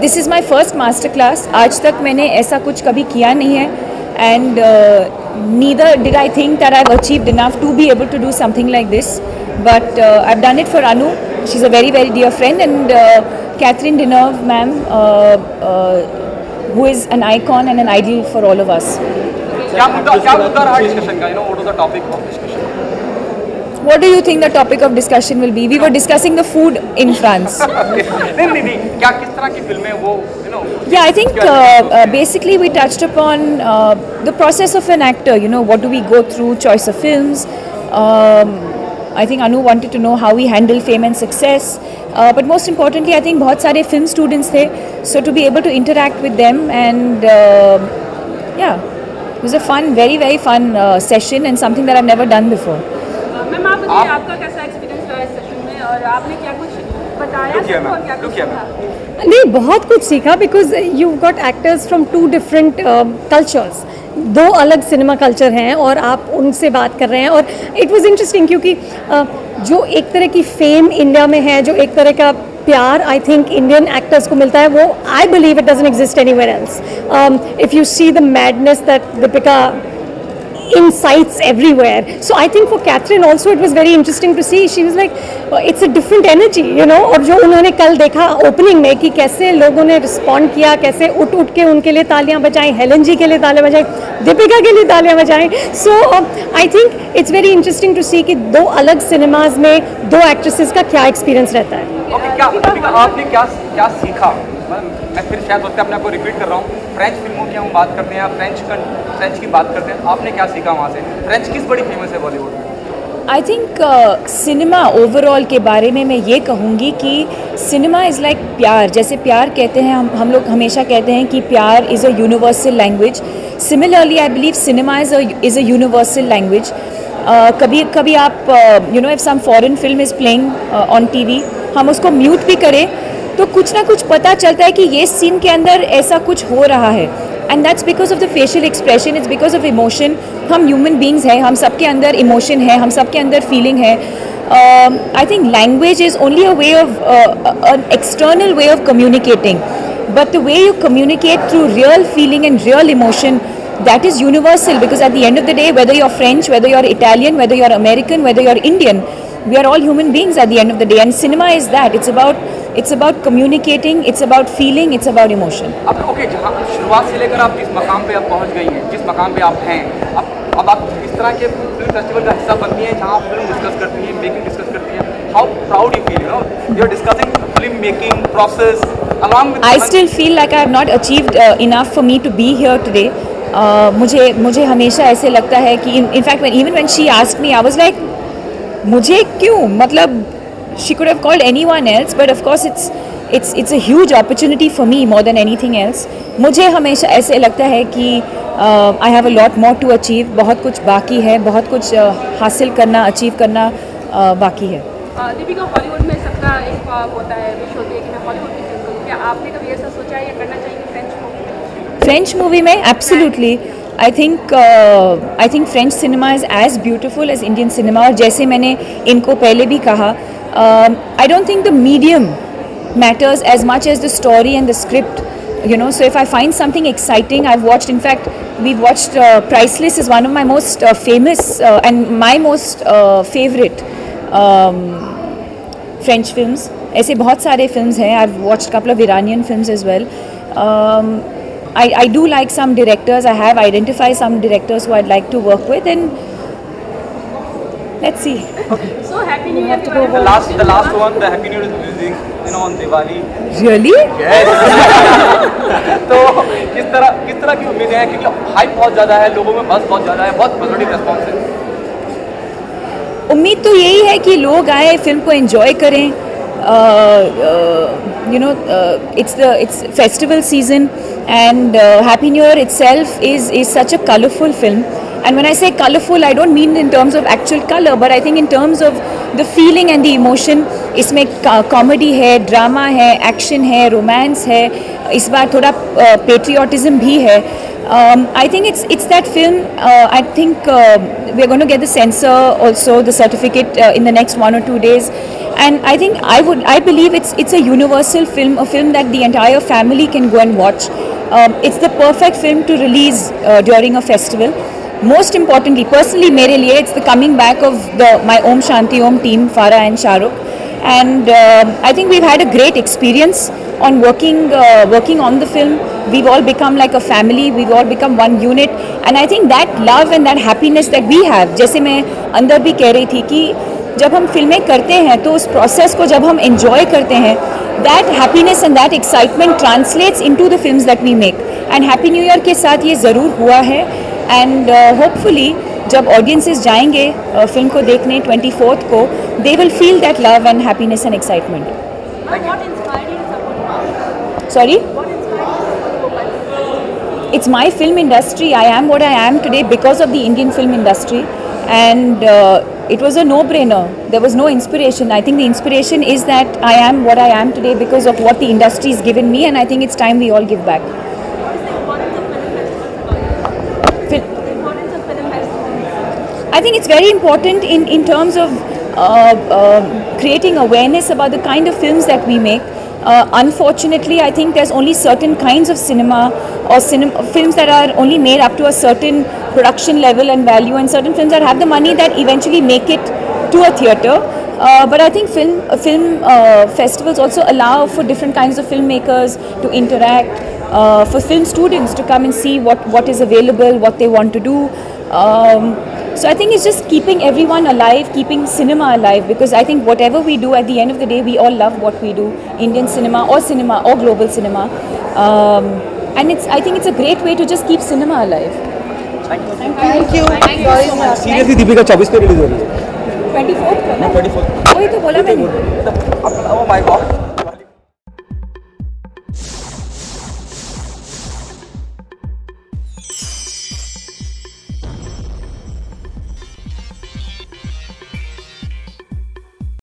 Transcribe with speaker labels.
Speaker 1: This is my first master class. आज तक मैंने ऐसा कुछ कभी किया नहीं है, and neither did I think that I've achieved enough to be able to do something like this. But I've done it for Anu. She's a very, very dear friend, and Catherine Deneuve, ma'am, who is an icon and an idol for all of us.
Speaker 2: क्या मुद्दा रहा discussion का? What was the topic of discussion?
Speaker 1: What do you think the topic of discussion will be? We were discussing the food in France.
Speaker 2: नहीं क्या किस तरह की फिल्में वो
Speaker 1: Yeah, I think basically we touched upon the process of an actor. What do we go through? Choice of films. I think Anu wanted to know how we handle fame and success. But most importantly, I think बहुत सारे film students थे. So to be able to interact with them and yeah, it was a fun, very, very fun session and something that I've never done before.
Speaker 3: Ma'am आप बताइए आपका कैसा experience रहा इस session में और आपने क्या कुछ बताया सबको और क्या कुछ सीखा?
Speaker 4: नहीं, बहुत कुछ सीखा because you got actors from 2 different cultures. 2 अलग सिनेमा कल्चर हैं और आप उनसे बात कर रहे हैं और इट वाज इंटरेस्टिंग क्योंकि जो एक तरह की फेम इंडिया में है, जो एक तरह का प्यार आई थिंक इंडियन एक्टर्स को मिलता है, वो I believe it doesn't exist anywhere else. If you see the madness that Deepika incites everywhere. So I think for Catherine also it was very interesting to see. She was like, it's a different energy, और जो उन्होंने कल देखा opening में कि कैसे लोगों ने रिस्पॉन्ड किया, कैसे उठ के उनके लिए तालियां बजाई, हेलन जी के लिए तालियां बजाई, दीपिका के लिए तालियां बजाई. So I think it's very interesting to see कि 2 अलग सिनेमाज में 2 एक्ट्रेसेस का क्या एक्सपीरियंस रहता है.
Speaker 2: आपने क्या सीखा? मैं फिर शायद अपने आपको रिपीट कर रहा हूँ. फ्रेंच फिल्मों की हम बात करते हैं, फ्रेंच की बात करते हैं. आपने क्या सीखा वहाँ से? फ्रेंच किस बड़ी फेमस है बॉलीवुड में?
Speaker 1: आई थिंक सिनेमा ओवरऑल के बारे में मैं ये कहूँगी कि सिनेमा इज़ लाइक प्यार. जैसे प्यार कहते हैं, हम लोग हमेशा कहते हैं कि प्यार is a universal language. Similarly I believe cinema is a universal language. कभी आप if some foreign film is playing on TV, हम उसको म्यूट भी करें तो कुछ ना कुछ पता चलता है कि ये सीन के अंदर ऐसा कुछ हो रहा है. And that's because of the facial expression, it's because of emotion. हम ह्यूमन बींग्स हैं, हम सबके अंदर इमोशन है, हम सबके अंदर फीलिंग है. I think language is only a way of an external way of communicating, but the way you communicate through real feeling and real emotion, that is universal, because at the end of the day, whether you're French, whether you're Italian, whether you're American, whether you're Indian, we are all human beings at the end of the day, and cinema is that. It's about communicating, it's about feeling, it's about emotion.
Speaker 2: Okay, जहाँ शुरुआत से लेकर आप जिस मकाम पे आप पहुँच गई हैं, जिस मकाम पे आप हैं, अब आप इस तरह के फिल्म फेस्टिवल का हिस्सा बनती हैं जहाँ आप फिल्म डिस्कस करती हैं, मेकिंग डिस्कस करती हैं. How proud you feel? You are discussing film making process along with.
Speaker 1: I still feel like I have not achieved enough for me to be here today. मुझे हमेशा ऐसे लगता है कि in fact even when she asked me, I was like, मुझे क्यों? मतलब she could have called anyone else, but of course it's a huge opportunity for me more than anything else. मुझे हमेशा ऐसे लगता है कि I have a lot more to achieve. बहुत कुछ बाकी है, बहुत कुछ हासिल करना, अचीव करना बाकी है.
Speaker 3: दीपिका, हॉलीवुड में सबका एक ख्वाब होता है, विश होती है कि मैं हॉलीवुड की फिल्म करूँ. क्या आपने कभी ऐसा सोचा है या करना चाहिए
Speaker 1: फ्रेंच मूवी में? Absolutely. I think French cinema is as beautiful as Indian cinema. और जैसे मैंने इनको पहले भी कहा, I don't think the medium matters as much as the story and the script. So if I find something exciting, we've watched Priceless is one of my most famous and my most favorite French films. ऐसे बहुत सारे films हैं. I've watched a couple of Iranian films as well. I do like some directors. I have identified some directors who I'd like to work with, and let's see.
Speaker 2: Okay.
Speaker 3: So happy New Year.
Speaker 2: The last one, the Happy New Year is releasing on Diwali.
Speaker 1: Really?
Speaker 2: Yes. तो किस तरह की उम्मीदें हैं? क्योंकि hype बहुत ज़्यादा है, लोगों में बस बहुत ज़्यादा है, बहुत पॉजिटिव रिस्पॉन्स है.
Speaker 1: उम्मीद तो यही है कि लोग आए, फिल्म को एंजॉय करें. It's festival season, and Happy New Year itself is such a colorful film. And when I say colorful, I don't mean in terms of actual color, but I think in terms of the feeling and the emotion. इसमें comedy है, drama है, action है, romance है, इस बार थोड़ा patriotism भी है. I think it's that film. I think we're going to get the censor also, the certificate in the next 1 or 2 days. and I believe it's a universal film, a film that the entire family can go and watch. It's the perfect film to release during a festival. Most importantly, personally मेरे लिए it's the coming back of my Om Shanti Om team, Farah and Shahrukh, and I think we've had a great experience on working on the film. We've all become like a family, we've all become one unit, and I think that love and that happiness that we have, जैसे मैं अंदर भी कह रही थी कि जब हम फिल्में करते हैं तो उस प्रोसेस को जब हम एंजॉय करते हैं, that happiness and that excitement translates into the films that we make. And happy new year के साथ ये ज़रूर हुआ है, एंड होपफुली जब ऑडियंसेस जाएंगे फिल्म को देखने 24th को, they will feel that love and happiness and excitement. Sorry? It's my film industry. I am what I am today because of the Indian film industry, and it was a no-brainer. There was no inspiration. I think the inspiration is that I am what I am today because of what the industry has given me, and I think it's time we all give back. I think it's very important in terms of creating awareness about the kind of films that we make. Unfortunately, I think there's only certain kinds of cinema or films that are only made up to a certain production level and value, and certain films that have the money that eventually make it to a theatre. But I think film festivals also allow for different kinds of filmmakers to interact, for film students to come and see what is available, what they want to do. So I think it's just keeping everyone alive, keeping cinema alive, because I think whatever we do, at the end of the day, we all love what we do, Indian cinema or global cinema, and I think it's a great way to just keep cinema alive.
Speaker 5: Thank you.
Speaker 2: Seriously Deepika 24 पे release हो रही है.
Speaker 1: 24th को ना?
Speaker 2: 24.
Speaker 1: वही तो बोला मैंने.
Speaker 2: Oh my God.